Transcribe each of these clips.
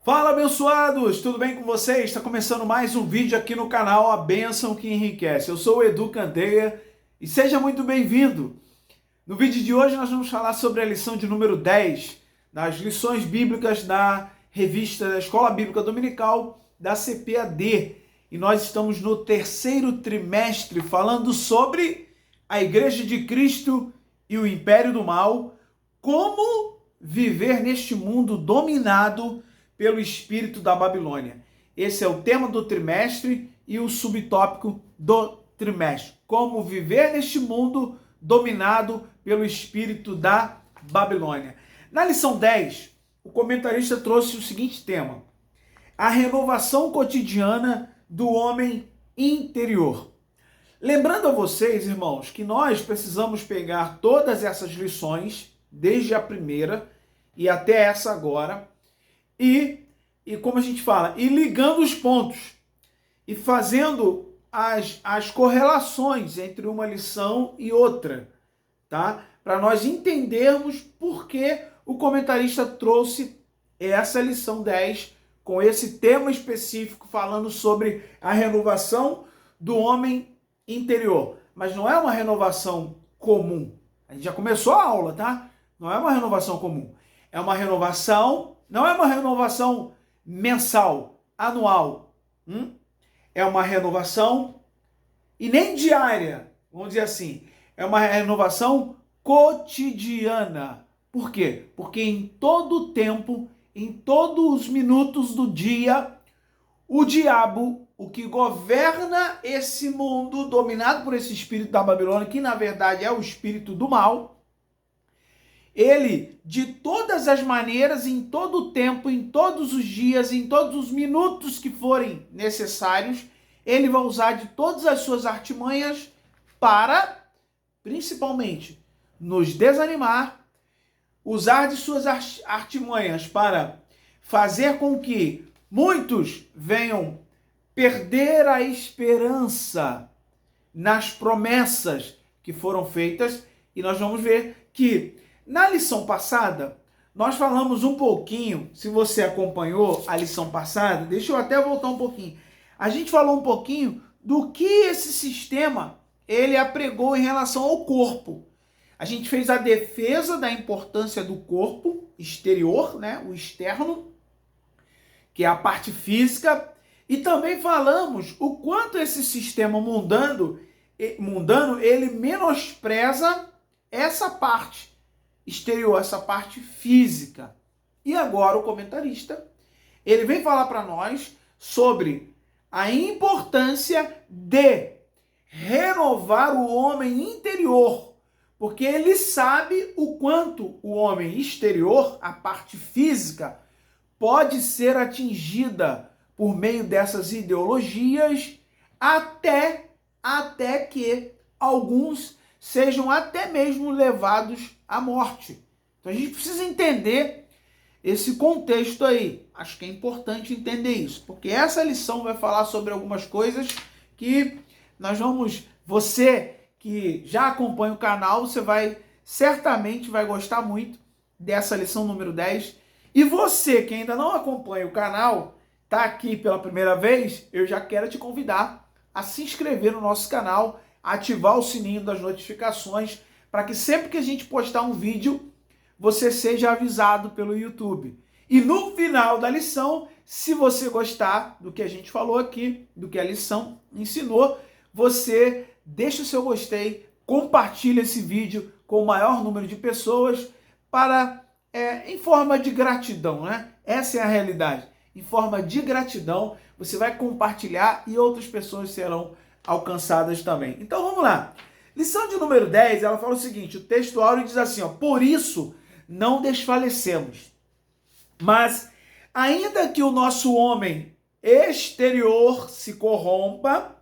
Fala, abençoados! Tudo bem com vocês? Está começando mais um vídeo aqui no canal A Bênção que Enriquece. Eu sou o Edu Candeia e seja muito bem-vindo. No vídeo de hoje nós vamos falar sobre a lição de número 10 das lições bíblicas da revista da Escola Bíblica Dominical da CPAD. E nós estamos no terceiro trimestre falando sobre a Igreja de Cristo e o Império do Mal, como viver neste mundo dominado pelo espírito da Babilônia. Esse é o tema do trimestre e o subtópico do trimestre. Como viver neste mundo dominado pelo espírito da Babilônia. Na lição 10, o comentarista trouxe o seguinte tema: a renovação cotidiana do homem interior. Lembrando a vocês, irmãos, que nós precisamos pegar todas essas lições, desde a primeira e até essa agora, e como a gente fala, e ligando os pontos e fazendo as correlações entre uma lição e outra, tá? Para nós entendermos por que o comentarista trouxe essa lição 10 com esse tema específico falando sobre a renovação do homem interior. Mas não é uma renovação comum. A gente já começou a aula, tá? Não é uma renovação comum. É uma renovação, não é uma renovação mensal, anual. É uma renovação e nem diária, vamos dizer assim. É uma renovação cotidiana. Por quê? Porque em todo o tempo, em todos os minutos do dia, o diabo, o que governa esse mundo dominado por esse espírito da Babilônia, que na verdade é o espírito do mal, ele, de todas as maneiras, em todo o tempo, em todos os dias, em todos os minutos que forem necessários, ele vai usar de todas as suas artimanhas para, principalmente, nos desanimar, usar de suas artimanhas para fazer com que muitos venham perder a esperança nas promessas que foram feitas. E nós vamos ver que na lição passada, nós falamos um pouquinho, se você acompanhou a lição passada, deixa eu até voltar um pouquinho. A gente falou um pouquinho do que esse sistema ele apregou em relação ao corpo. A gente fez a defesa da importância do corpo exterior, né, o externo, que é a parte física, e também falamos o quanto esse sistema mundano ele menospreza essa parte exterior, essa parte física. E agora o comentarista, ele vem falar para nós sobre a importância de renovar o homem interior, porque ele sabe o quanto o homem exterior, a parte física, pode ser atingida por meio dessas ideologias até que alguns sejam até mesmo levados à morte. Então a gente precisa entender esse contexto aí. Acho que é importante entender isso, porque essa lição vai falar sobre algumas coisas que nós vamos... Você que já acompanha o canal, você certamente vai gostar muito dessa lição número 10. E você que ainda não acompanha o canal, está aqui pela primeira vez, eu já quero te convidar a se inscrever no nosso canal, ativar o sininho das notificações, para que sempre que a gente postar um vídeo, você seja avisado pelo YouTube. E no final da lição, se você gostar do que a gente falou aqui, do que a lição ensinou, você deixa o seu gostei, compartilha esse vídeo com o maior número de pessoas para, em forma de gratidão, né? Essa é a realidade. Em forma de gratidão, você vai compartilhar e outras pessoas serão alcançadas também. Então vamos lá. Lição de número 10, ela fala o seguinte, o texto áureo diz assim, ó, por isso não desfalecemos, mas ainda que o nosso homem exterior se corrompa,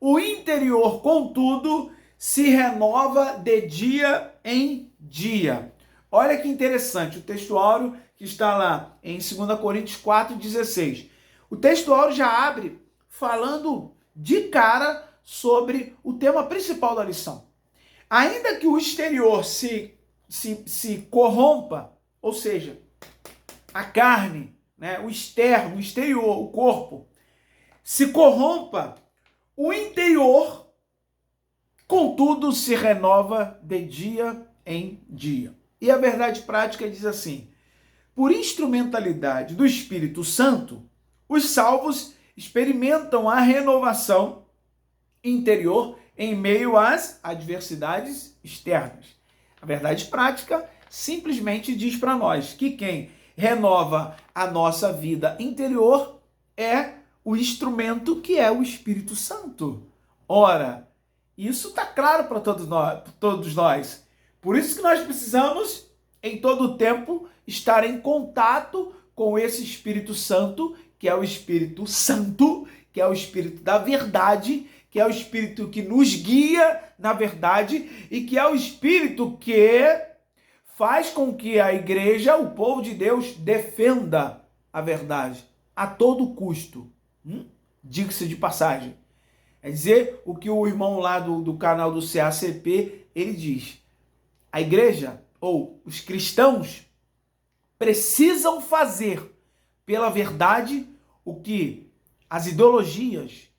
o interior, contudo, se renova de dia em dia. Olha que interessante, o texto áureo que está lá em 2 Coríntios 4,16. O texto áureo já abre falando de cara sobre o tema principal da lição. Ainda que o exterior se corrompa, ou seja, a carne, né, o externo, o exterior, o corpo, se corrompa, o interior, contudo, se renova de dia em dia. E a verdade prática diz assim: por instrumentalidade do Espírito Santo, os salvos experimentam a renovação interior em meio às adversidades externas. A verdade prática simplesmente diz para nós que quem renova a nossa vida interior é o instrumento que é o Espírito Santo. Ora, isso está claro para todos nós. Por isso que nós precisamos, em todo o tempo, estar em contato com esse Espírito Santo, que é o Espírito Santo, que é o Espírito da verdade, que é o Espírito que nos guia na verdade e que é o Espírito que faz com que a igreja, o povo de Deus, defenda a verdade a todo custo. Diga-se de passagem. É dizer o que o irmão lá do canal do CACP, ele diz. A igreja, ou os cristãos, precisam fazer pela verdade o que as ideologias,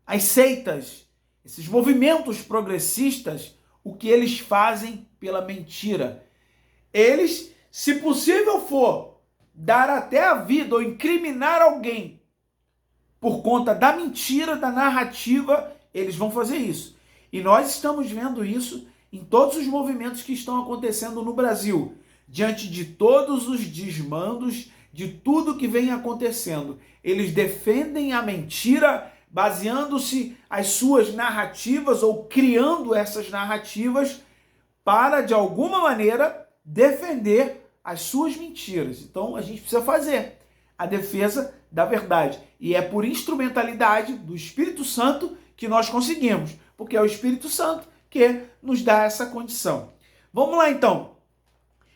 as seitas, esses movimentos progressistas, o que eles fazem pela mentira. Eles, se possível for, dar até a vida ou incriminar alguém por conta da mentira, da narrativa, eles vão fazer isso. E nós estamos vendo isso em todos os movimentos que estão acontecendo no Brasil, diante de todos os desmandos, de tudo que vem acontecendo. Eles defendem a mentira, baseando-se as suas narrativas ou criando essas narrativas para, de alguma maneira, defender as suas mentiras. Então, a gente precisa fazer a defesa da verdade. E é por instrumentalidade do Espírito Santo que nós conseguimos, porque é o Espírito Santo que nos dá essa condição. Vamos lá, então.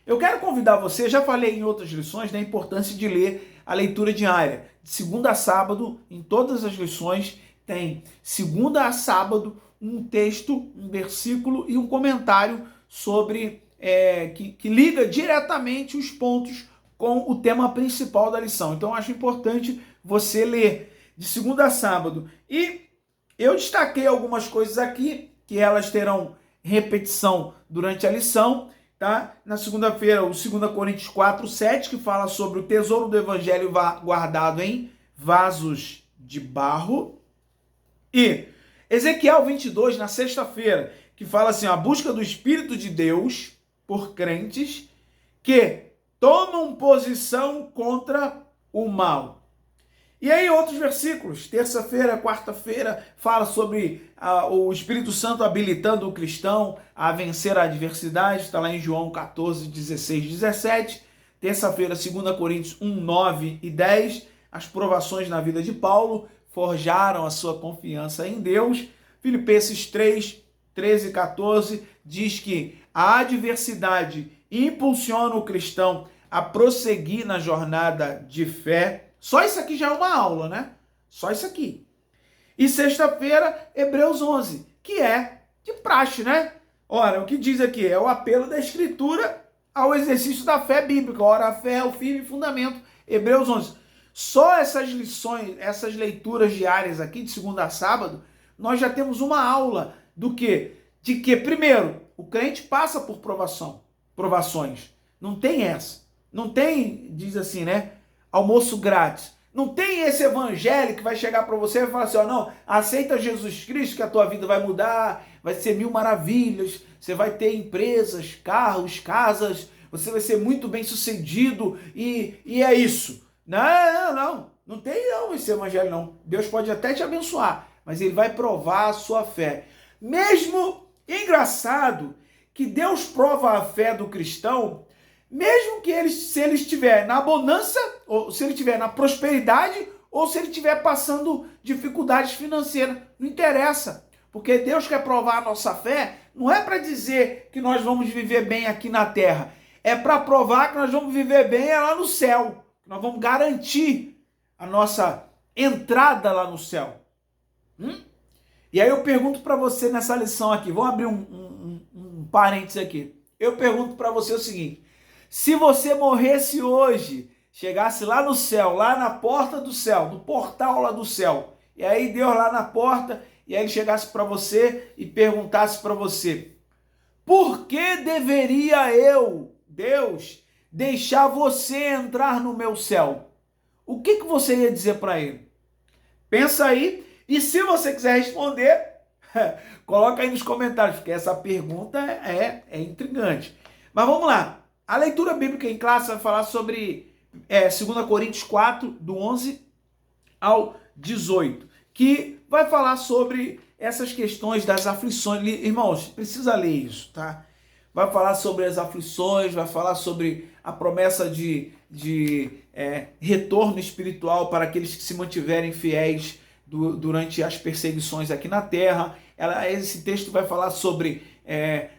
Eu quero convidar você, já falei em outras lições, da importância de ler a leitura diária. De segunda a sábado, em todas as lições, tem segunda a sábado um texto, um versículo e um comentário sobre que liga diretamente os pontos com o tema principal da lição. Então, eu acho importante você ler de segunda a sábado. E eu destaquei algumas coisas aqui, que elas terão repetição durante a lição, tá? Na segunda-feira, o 2 Coríntios 4:7, que fala sobre o tesouro do evangelho guardado em vasos de barro. E Ezequiel 22, na sexta-feira, que fala assim, a busca do Espírito de Deus por crentes que tomam posição contra o mal. E aí outros versículos, terça-feira, quarta-feira, fala sobre o Espírito Santo habilitando o cristão a vencer a adversidade, está lá em João 14, 16, 17. Terça-feira, 2 Coríntios 1, 9 e 10, as provações na vida de Paulo forjaram a sua confiança em Deus. Filipenses 3, 13 e 14 diz que a adversidade impulsiona o cristão a prosseguir na jornada de fé. Só isso aqui já é uma aula, né? Só isso aqui. E sexta-feira, Hebreus 11, que é de praxe, né? Ora, o que diz aqui é o apelo da Escritura ao exercício da fé bíblica. Ora, a fé é o firme fundamento. Hebreus 11. Só essas lições, essas leituras diárias aqui, de segunda a sábado, nós já temos uma aula do quê? De que, primeiro, o crente passa por provações. Não tem essa. Não tem, diz assim, né? Almoço grátis. Não tem esse evangelho que vai chegar para você e falar assim, ó, não, aceita Jesus Cristo que a tua vida vai mudar, vai ser mil maravilhas, você vai ter empresas, carros, casas, você vai ser muito bem sucedido e é isso. Não tem não esse evangelho não. Deus pode até te abençoar, mas ele vai provar a sua fé. Mesmo, engraçado, que Deus prova a fé do cristão, mesmo que se ele estiver na bonança, ou se ele estiver na prosperidade, ou se ele estiver passando dificuldades financeiras. Não interessa, porque Deus quer provar a nossa fé, não é para dizer que nós vamos viver bem aqui na terra, é para provar que nós vamos viver bem lá no céu, que nós vamos garantir a nossa entrada lá no céu. E aí eu pergunto para você nessa lição aqui, vamos abrir um parênteses aqui, eu pergunto para você o seguinte, se você morresse hoje, chegasse lá no céu, lá na porta do céu, do portal lá do céu, e aí Deus lá na porta, e aí ele chegasse para você e perguntasse para você: por que deveria eu, Deus, deixar você entrar no meu céu? O que você ia dizer para ele? Pensa aí, e se você quiser responder, coloca aí nos comentários, porque essa pergunta é intrigante. Mas vamos lá. A leitura bíblica em classe vai falar sobre 2 Coríntios 4, do 11 ao 18, que vai falar sobre essas questões das aflições. Irmãos, precisa ler isso, tá? Vai falar sobre as aflições, vai falar sobre a promessa de retorno espiritual para aqueles que se mantiverem fiéis durante as perseguições aqui na terra. Esse texto vai falar sobre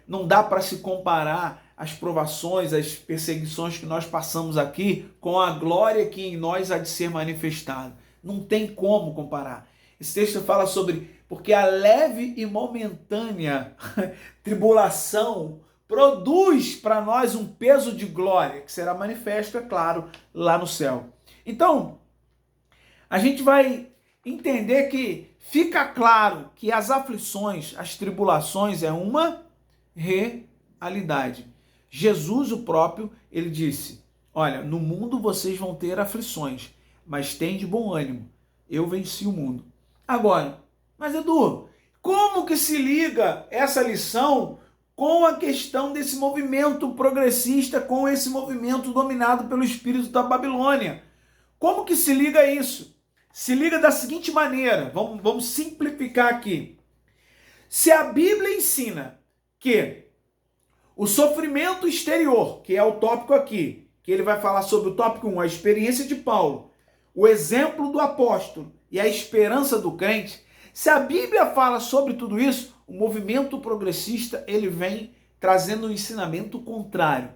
não dá para se comparar as provações, as perseguições que nós passamos aqui com a glória que em nós há de ser manifestada. Não tem como comparar. Esse texto fala sobre porque a leve e momentânea tribulação produz para nós um peso de glória que será manifesto, é claro, lá no céu. Então, a gente vai entender que fica claro que as aflições, as tribulações é uma realidade. Jesus, o próprio, ele disse: olha, no mundo vocês vão ter aflições, mas tem de bom ânimo, eu venci o mundo. Agora, mas Edu, como que se liga essa lição com a questão desse movimento progressista, com esse movimento dominado pelo espírito da Babilônia? Como que se liga isso? Se liga da seguinte maneira, vamos simplificar aqui. Se a Bíblia ensina que o sofrimento exterior, que é o tópico aqui, que ele vai falar sobre o tópico 1, a experiência de Paulo, o exemplo do apóstolo e a esperança do crente, se a Bíblia fala sobre tudo isso, o movimento progressista ele vem trazendo um ensinamento contrário.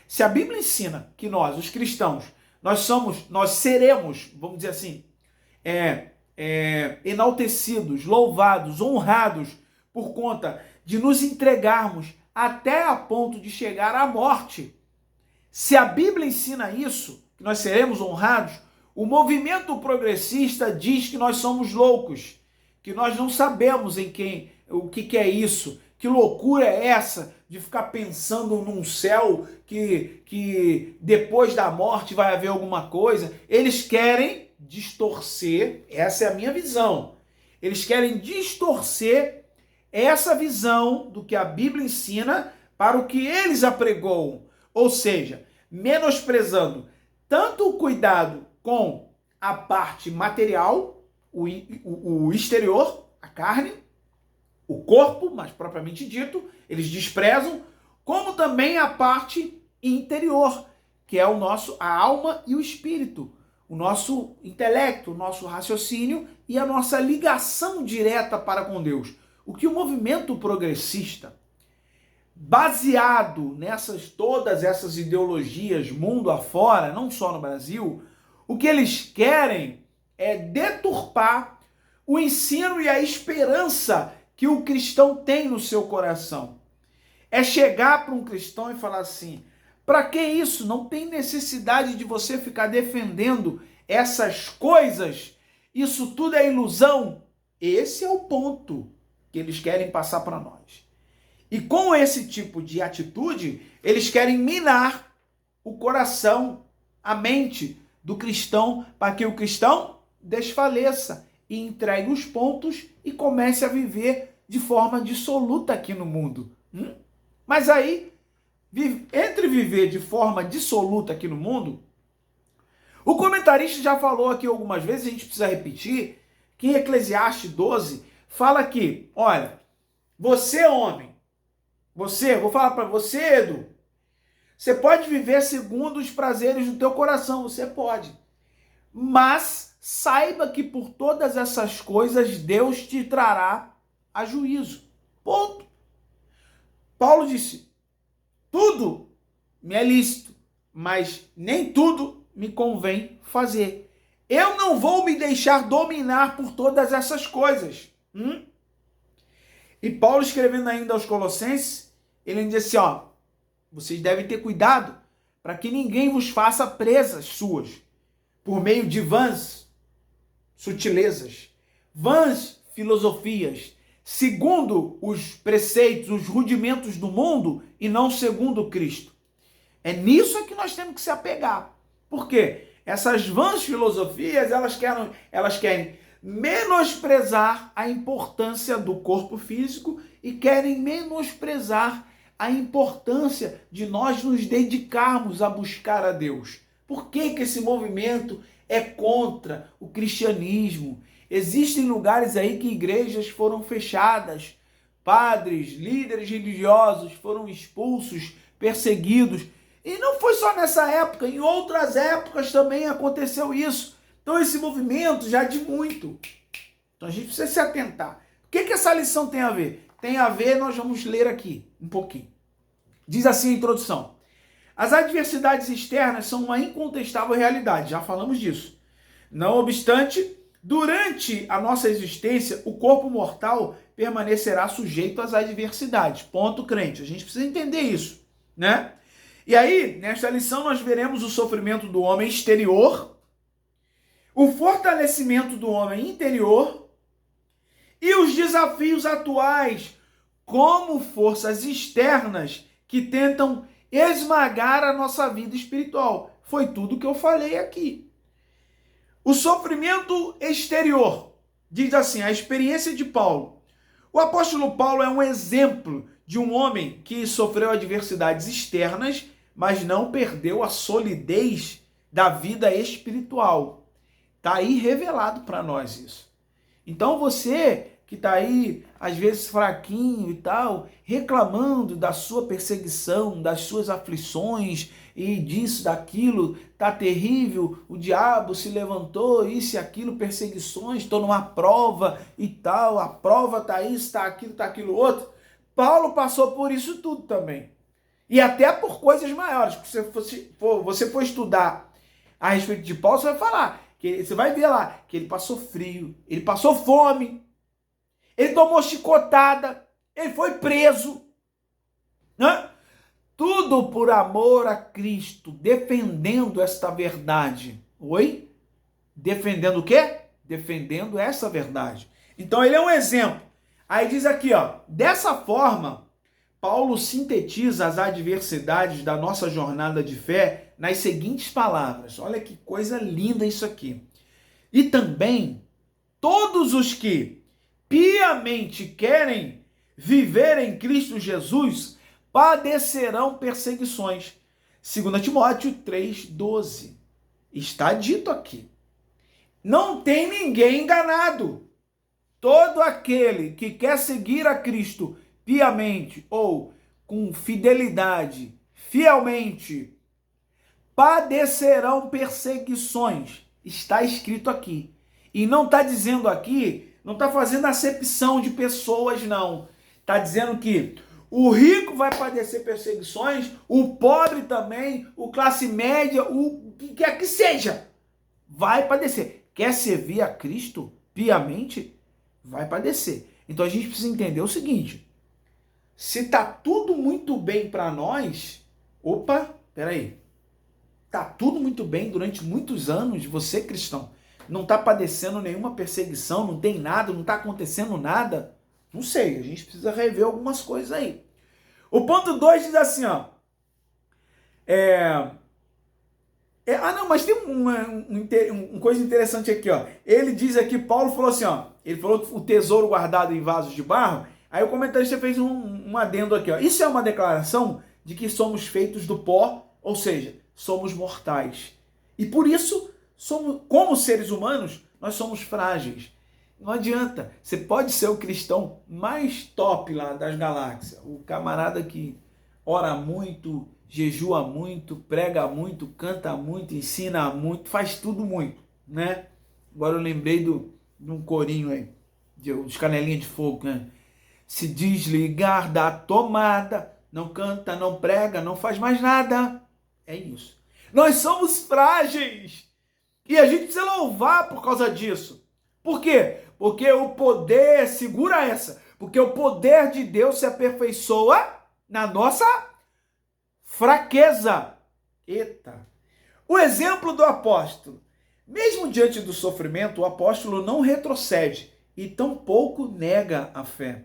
Se a Bíblia ensina que nós, os cristãos, nós seremos, vamos dizer assim, enaltecidos, louvados, honrados por conta de nos entregarmos até a ponto de chegar à morte. Se a Bíblia ensina isso, que nós seremos honrados, o movimento progressista diz que nós somos loucos, que nós não sabemos o que é isso, que loucura é essa de ficar pensando num céu que depois da morte vai haver alguma coisa. Eles querem distorcer, essa é a minha visão, eles querem distorcer essa visão do que a Bíblia ensina para o que eles apregoam, ou seja, menosprezando tanto o cuidado com a parte material, o exterior, a carne, o corpo, mais propriamente dito, eles desprezam, como também a parte interior, que é a alma e o espírito, o nosso intelecto, o nosso raciocínio e a nossa ligação direta para com Deus. O que o movimento progressista, baseado todas essas ideologias mundo afora, não só no Brasil, o que eles querem é deturpar o ensino e a esperança que o cristão tem no seu coração. É chegar para um cristão e falar assim: para que isso? Não tem necessidade de você ficar defendendo essas coisas. Isso tudo é ilusão. Esse é o ponto que eles querem passar para nós. E com esse tipo de atitude, eles querem minar o coração, a mente do cristão, para que o cristão desfaleça e entregue os pontos e comece a viver de forma dissoluta aqui no mundo. Mas aí, entre viver de forma dissoluta aqui no mundo, o comentarista já falou aqui algumas vezes, a gente precisa repetir, que em Eclesiastes 12 fala que, olha, você homem, vou falar para você, Edu, você pode viver segundo os prazeres do teu coração, você pode, mas saiba que por todas essas coisas Deus te trará a juízo. Ponto. Paulo disse: tudo me é lícito, mas nem tudo me convém fazer. Eu não vou me deixar dominar por todas essas coisas. E Paulo, escrevendo ainda aos Colossenses, ele diz assim, vocês devem ter cuidado para que ninguém vos faça presas suas, por meio de vãs sutilezas, vãs filosofias, segundo os preceitos, os rudimentos do mundo e não segundo Cristo. É nisso que nós temos que se apegar. Por quê? Essas vãs filosofias, elas querem menosprezar a importância do corpo físico e querem menosprezar a importância de nós nos dedicarmos a buscar a Deus. Por que esse movimento é contra o cristianismo? Existem lugares aí que igrejas foram fechadas, padres, líderes religiosos foram expulsos, perseguidos. E não foi só nessa época, em outras épocas também aconteceu isso. Então esse movimento já diz muito. Então a gente precisa se atentar. O que essa lição tem a ver? Tem a ver, nós vamos ler aqui um pouquinho. Diz assim a introdução. As adversidades externas são uma incontestável realidade, já falamos disso. Não obstante, durante a nossa existência, o corpo mortal permanecerá sujeito às adversidades. Ponto, crente. A gente precisa entender isso, né? E aí, nesta lição, nós veremos o sofrimento do homem exterior, o fortalecimento do homem interior e os desafios atuais como forças externas que tentam esmagar a nossa vida espiritual. Foi tudo que eu falei aqui. O sofrimento exterior, diz assim, a experiência de Paulo. O apóstolo Paulo é um exemplo de um homem que sofreu adversidades externas, mas não perdeu a solidez da vida espiritual. Está aí revelado para nós isso. Então você que está aí, às vezes fraquinho e tal, reclamando da sua perseguição, das suas aflições e disso, daquilo, tá terrível, o diabo se levantou, isso e aquilo, perseguições, estou numa prova e tal, a prova tá isso, tá aquilo outro. Paulo passou por isso tudo também. E até por coisas maiores. Se você for estudar a respeito de Paulo, você vai falar, você vai ver lá que ele passou frio, ele passou fome, ele tomou chicotada, ele foi preso, né? Tudo por amor a Cristo, defendendo esta verdade. Oi? Defendendo o quê? Defendendo essa verdade. Então ele é um exemplo. Aí diz aqui, ó, dessa forma, Paulo sintetiza as adversidades da nossa jornada de fé nas seguintes palavras. Olha que coisa linda isso aqui. E também, todos os que piamente querem viver em Cristo Jesus padecerão perseguições. 2 Timóteo 3,12. Está dito aqui. Não tem ninguém enganado. Todo aquele que quer seguir a Cristo piamente ou com fidelidade, fielmente, padecerão perseguições. Está escrito aqui. E não está dizendo aqui, não está fazendo acepção de pessoas, não. Está dizendo que o rico vai padecer perseguições, o pobre também, o classe média, o que quer que seja, vai padecer. Quer servir a Cristo piamente? Vai padecer. Então a gente precisa entender o seguinte, se está tudo muito bem para nós, peraí, está tudo muito bem durante muitos anos, você cristão, não está padecendo nenhuma perseguição, não tem nada, não está acontecendo nada, não sei, a gente precisa rever algumas coisas aí. O ponto 2 diz assim, ó, mas tem uma coisa interessante aqui, ó. Ele diz aqui, Paulo falou assim, ó, ele falou que o tesouro guardado em vasos de barro, aí o comentarista fez um adendo aqui, ó. Isso é uma declaração de que somos feitos do pó, ou seja, somos mortais. E por isso, como seres humanos, nós somos frágeis. Não adianta, você pode ser o cristão mais top lá das galáxias, o camarada que ora muito, jejua muito, prega muito, canta muito, ensina muito, faz tudo muito, né? Agora eu lembrei de um corinho aí, dos Canelinha de Fogo, né? Se desligar da tomada, não canta, não prega, não faz mais nada. É isso. Nós somos frágeis e a gente precisa louvar por causa disso. Por quê? Porque o poder, segura essa, porque o poder de Deus se aperfeiçoa na nossa fraqueza. Eita! O exemplo do apóstolo. Mesmo diante do sofrimento, o apóstolo não retrocede e tampouco nega a fé.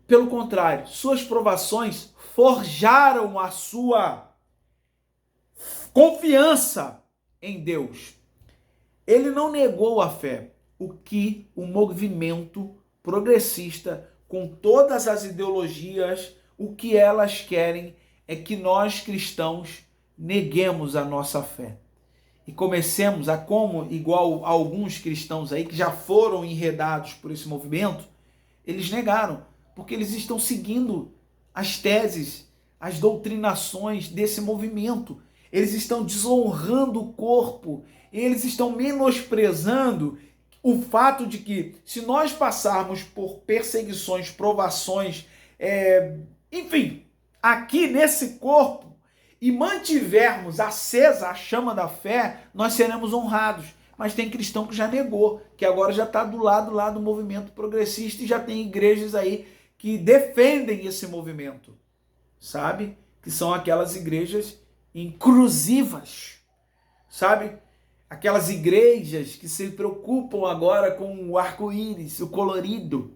Pelo contrário, suas provações forjaram a sua confiança em Deus. Ele não negou a fé, o que o movimento progressista, com todas as ideologias, o que elas querem é que nós cristãos neguemos a nossa fé. E comecemos a, como igual a alguns cristãos aí que já foram enredados por esse movimento, eles negaram, porque eles estão seguindo as teses, as doutrinações desse movimento. Eles estão desonrando o corpo, eles estão menosprezando o fato de que, se nós passarmos por perseguições, provações, enfim, aqui nesse corpo, e mantivermos acesa a chama da fé, nós seremos honrados. Mas tem cristão que já negou, que agora já está do lado lá do movimento progressista e já tem igrejas aí que defendem esse movimento, sabe? Que são aquelas igrejas inclusivas, sabe? Aquelas igrejas que se preocupam agora com o arco-íris, o colorido.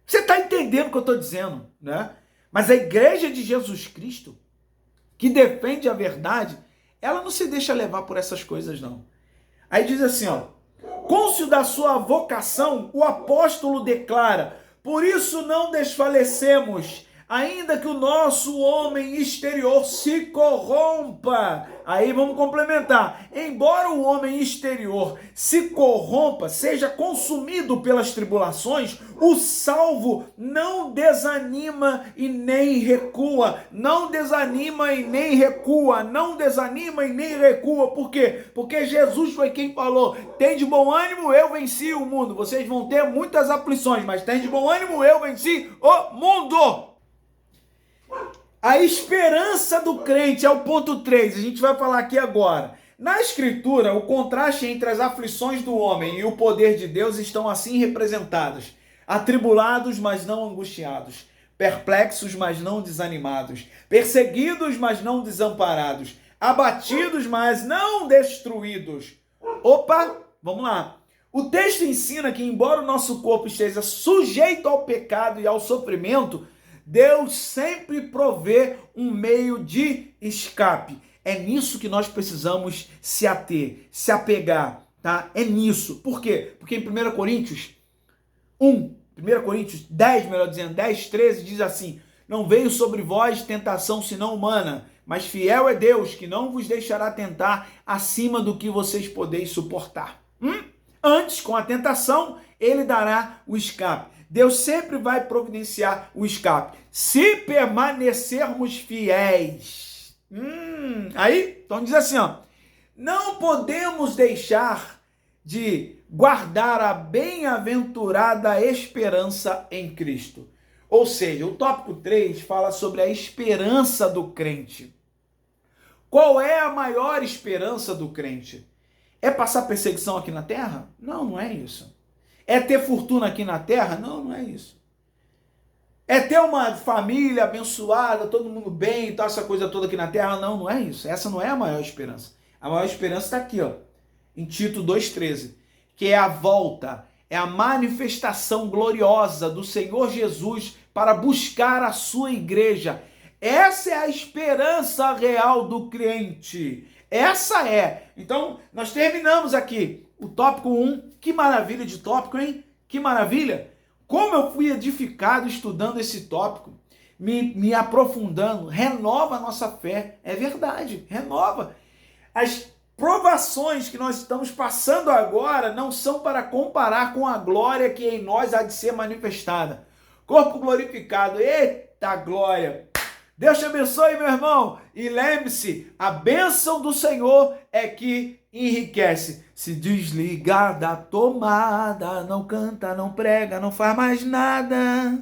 Você está entendendo o que eu estou dizendo, né? Mas a igreja de Jesus Cristo, que defende a verdade, ela não se deixa levar por essas coisas, não. Aí diz assim, ó, cônscio da sua vocação, o apóstolo declara, por isso não desfalecemos, ainda que o nosso homem exterior se corrompa. Aí vamos complementar. Embora o homem exterior se corrompa, seja consumido pelas tribulações, o salvo não desanima e nem recua. Não desanima e nem recua. Não desanima e nem recua. Por quê? Porque Jesus foi quem falou, tem de bom ânimo, eu venci o mundo. Vocês vão ter muitas aflições, mas tem de bom ânimo, eu venci o mundo. A esperança do crente é o ponto 3, a gente vai falar aqui agora. Na Escritura, o contraste entre as aflições do homem e o poder de Deus estão assim representados. Atribulados, mas não angustiados. Perplexos, mas não desanimados. Perseguidos, mas não desamparados. Abatidos, mas não destruídos. Opa, vamos lá. O texto ensina que, embora o nosso corpo esteja sujeito ao pecado e ao sofrimento, Deus sempre provê um meio de escape. É nisso que nós precisamos se ater, se apegar, tá? É nisso. Por quê? Porque em 1 Coríntios 10, melhor dizendo, 10, 13, diz assim, não veio sobre vós tentação senão humana, mas fiel é Deus, que não vos deixará tentar acima do que vocês podeis suportar. Antes, com a tentação, ele dará o escape. Deus sempre vai providenciar o escape, se permanecermos fiéis. Aí, então diz assim, ó, não podemos deixar de guardar a bem-aventurada esperança em Cristo. Ou seja, o tópico 3 fala sobre a esperança do crente. Qual é a maior esperança do crente? É passar perseguição aqui na terra? Não, não é isso. É ter fortuna aqui na terra? Não, não é isso. É ter uma família abençoada, todo mundo bem, e tal, essa coisa toda aqui na terra? Não, não é isso. Essa não é a maior esperança. A maior esperança está aqui, ó, em Tito 2,13, que é a volta, é a manifestação gloriosa do Senhor Jesus para buscar a sua igreja. Essa é a esperança real do crente. Essa é. Então, nós terminamos aqui o tópico 1. Que maravilha de tópico, hein? Que maravilha! Como eu fui edificado estudando esse tópico, me aprofundando, renova a nossa fé. É verdade, renova. As provações que nós estamos passando agora não são para comparar com a glória que em nós há de ser manifestada. Corpo glorificado, eita glória! Deus te abençoe, meu irmão. E lembre-se, a bênção do Senhor é que enriquece. Se desligar da tomada, não canta, não prega, não faz mais nada.